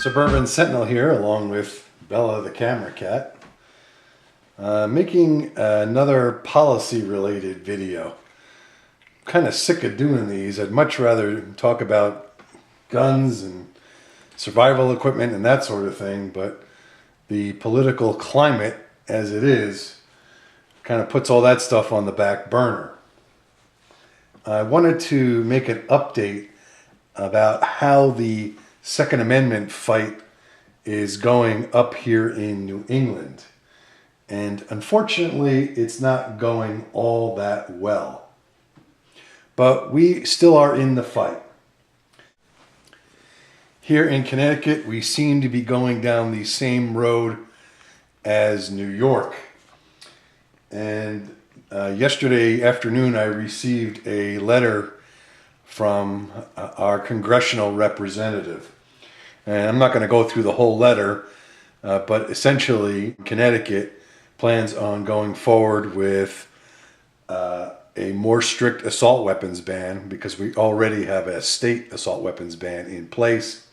Suburban Sentinel here, along with Bella the camera cat, making another policy-related video. I'm kind of sick of doing these. I'd much rather talk about guns and survival equipment and that sort of thing, but the political climate as it is kind of puts all that stuff on the back burner. I wanted to make an update about how the Second Amendment fight is going up here in New England. And unfortunately, it's not going all that well. But we still are in the fight. Here in Connecticut, we seem to be going down the same road as New York. And yesterday afternoon, I received a letter from our congressional representative. And I'm not going to go through the whole letter, but essentially Connecticut plans on going forward with a more strict assault weapons ban because we already have a state assault weapons ban in place.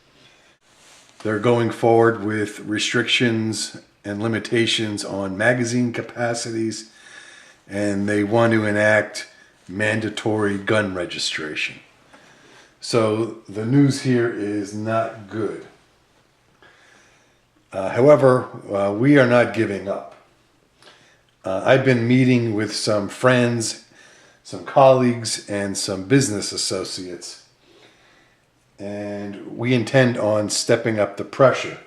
They're going forward with restrictions and limitations on magazine capacities, and they want to enact mandatory gun registration. So the news here is not good. However, we are not giving up. I've been meeting with some friends, some colleagues, and some business associates, and we intend on stepping up the pressure.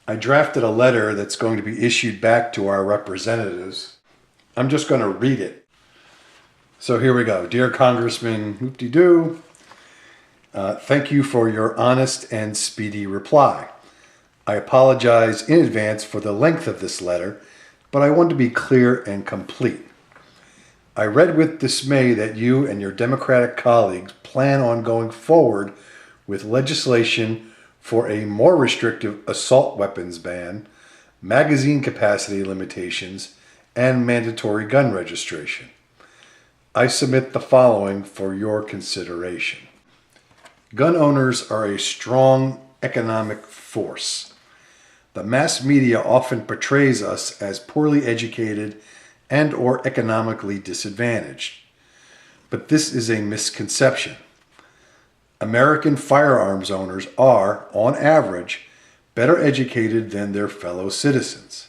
I drafted a letter that's going to be issued back to our representatives. I'm just going to read it. So here we go. Dear Congressman Hoop-de-Doo, thank you for your honest and speedy reply. I apologize in advance for the length of this letter, but I want to be clear and complete. I read with dismay that you and your Democratic colleagues plan on going forward with legislation for a more restrictive assault weapons ban, magazine capacity limitations, and mandatory gun registration. I submit the following for your consideration. Gun owners are a strong economic force. The mass media often portrays us as poorly educated and or economically disadvantaged. But this is a misconception. American firearms owners are, on average, better educated than their fellow citizens.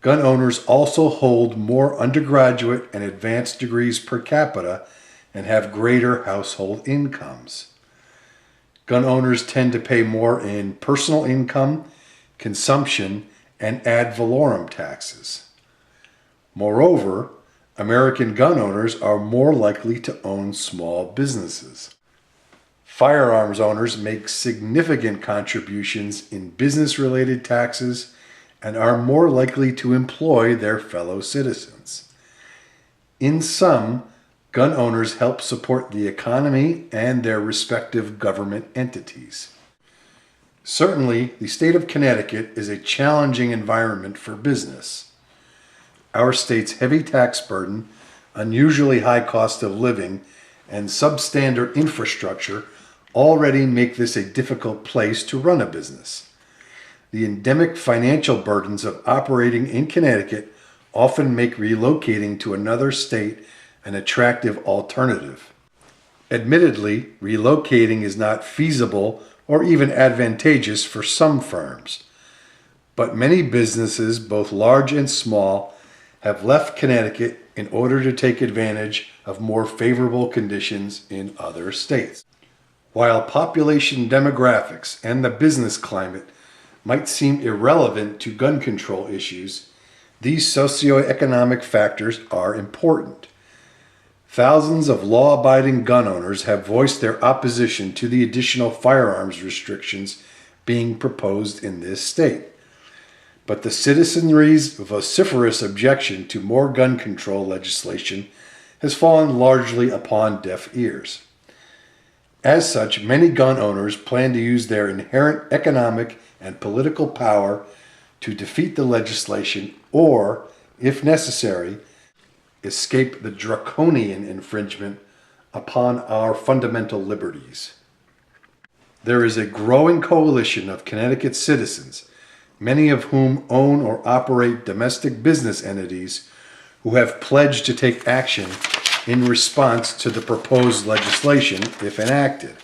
Gun owners also hold more undergraduate and advanced degrees per capita and have greater household incomes. Gun owners tend to pay more in personal income, consumption, and ad valorem taxes. Moreover, American gun owners are more likely to own small businesses. Firearms owners make significant contributions in business-related taxes and are more likely to employ their fellow citizens. In sum, gun owners help support the economy and their respective government entities. Certainly, the state of Connecticut is a challenging environment for business. Our state's heavy tax burden, unusually high cost of living, and substandard infrastructure already make this a difficult place to run a business. The endemic financial burdens of operating in Connecticut often make relocating to another state an attractive alternative. Admittedly, relocating is not feasible or even advantageous for some firms, but many businesses, both large and small, have left Connecticut in order to take advantage of more favorable conditions in other states. While population demographics and the business climate might seem irrelevant to gun control issues, these socioeconomic factors are important. Thousands of law-abiding gun owners have voiced their opposition to the additional firearms restrictions being proposed in this state. But the citizenry's vociferous objection to more gun control legislation has fallen largely upon deaf ears. As such, many gun owners plan to use their inherent economic and political power to defeat the legislation or, if necessary, escape the draconian infringement upon our fundamental liberties. There is a growing coalition of Connecticut citizens, many of whom own or operate domestic business entities, who have pledged to take action in response to the proposed legislation if enacted.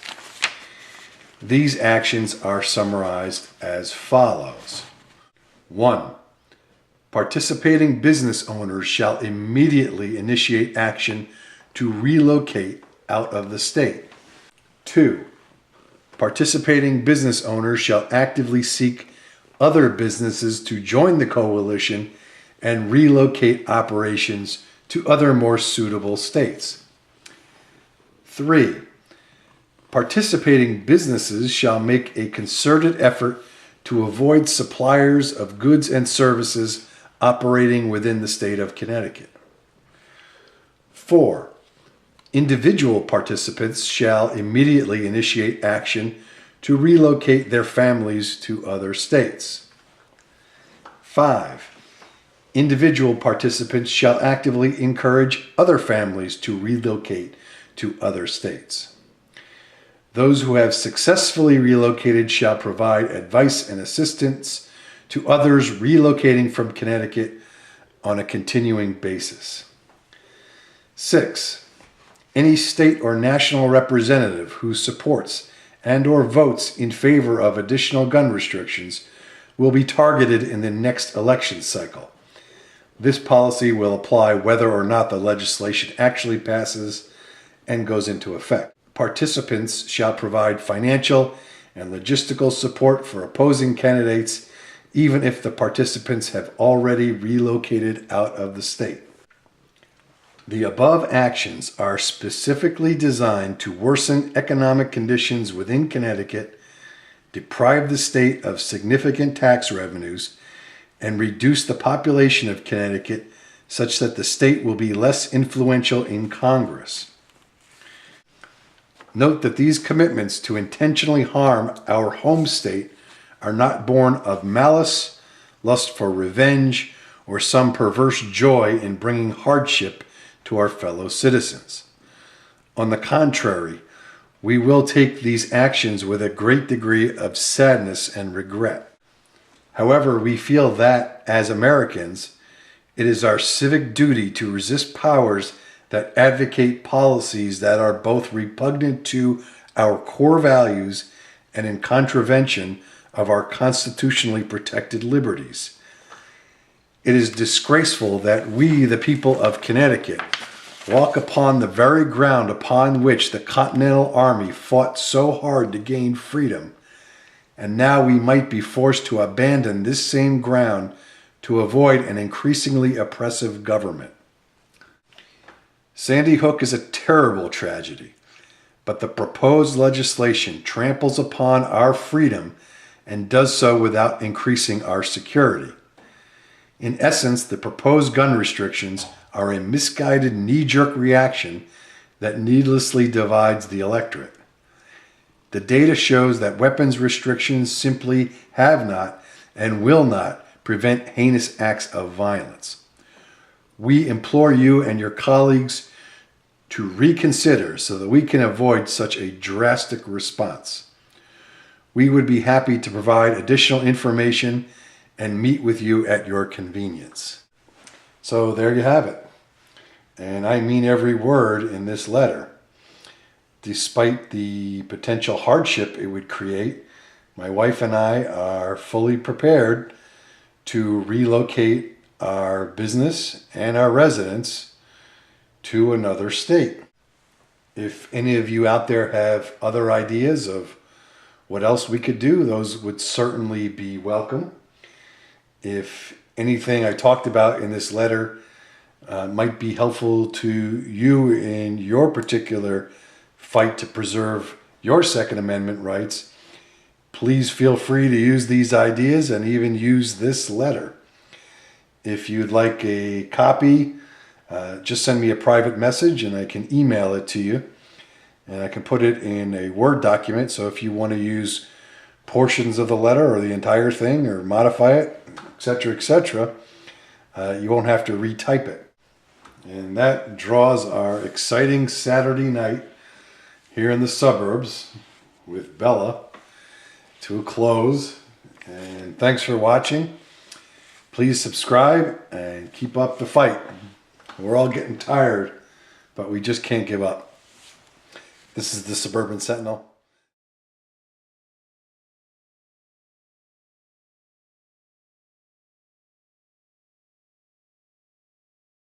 These actions are summarized as follows. 1. Participating business owners shall immediately initiate action to relocate out of the state. 2. Participating business owners shall actively seek other businesses to join the coalition and relocate operations to other more suitable states. 3. Participating businesses shall make a concerted effort to avoid suppliers of goods and services operating within the state of Connecticut. 4. Individual participants shall immediately initiate action to relocate their families to other states. 5. Individual participants shall actively encourage other families to relocate to other states. Those who have successfully relocated shall provide advice and assistance to others relocating from Connecticut on a continuing basis. 6. Any state or national representative who supports and or votes in favor of additional gun restrictions will be targeted in the next election cycle. This policy will apply whether or not the legislation actually passes and goes into effect. Participants shall provide financial and logistical support for opposing candidates, even if the participants have already relocated out of the state. The above actions are specifically designed to worsen economic conditions within Connecticut, deprive the state of significant tax revenues, and reduce the population of Connecticut such that the state will be less influential in Congress. Note that these commitments to intentionally harm our home state are not born of malice, lust for revenge, or some perverse joy in bringing hardship to our fellow citizens. On the contrary, we will take these actions with a great degree of sadness and regret. However, we feel that, as Americans, it is our civic duty to resist powers that advocate policies that are both repugnant to our core values and in contravention of our constitutionally protected liberties. It is disgraceful that we, the people of Connecticut, walk upon the very ground upon which the Continental Army fought so hard to gain freedom, and now we might be forced to abandon this same ground to avoid an increasingly oppressive government. Sandy Hook is a terrible tragedy, but the proposed legislation tramples upon our freedom and does so without increasing our security. In essence, the proposed gun restrictions are a misguided knee-jerk reaction that needlessly divides the electorate. The data shows that weapons restrictions simply have not and will not prevent heinous acts of violence. We implore you and your colleagues to reconsider so that we can avoid such a drastic response. We would be happy to provide additional information and meet with you at your convenience. So there you have it. And I mean every word in this letter. Despite the potential hardship it would create, my wife and I are fully prepared to relocate our business and our residence to another state. If any of you out there have other ideas of what else we could do, those would certainly be welcome. If anything I talked about in this letter might be helpful to you in your particular fight to preserve your Second Amendment rights, please feel free to use these ideas and even use this letter. If you'd like a copy, just send me a private message and I can email it to you. And I can put it in a Word document, so if you want to use portions of the letter or the entire thing or modify it, etc., you won't have to retype it. And that draws our exciting Saturday night here in the suburbs with Bella to a close. And thanks for watching. Please subscribe and keep up the fight. We're all getting tired, but we just can't give up. This is the Suburban Sentinel.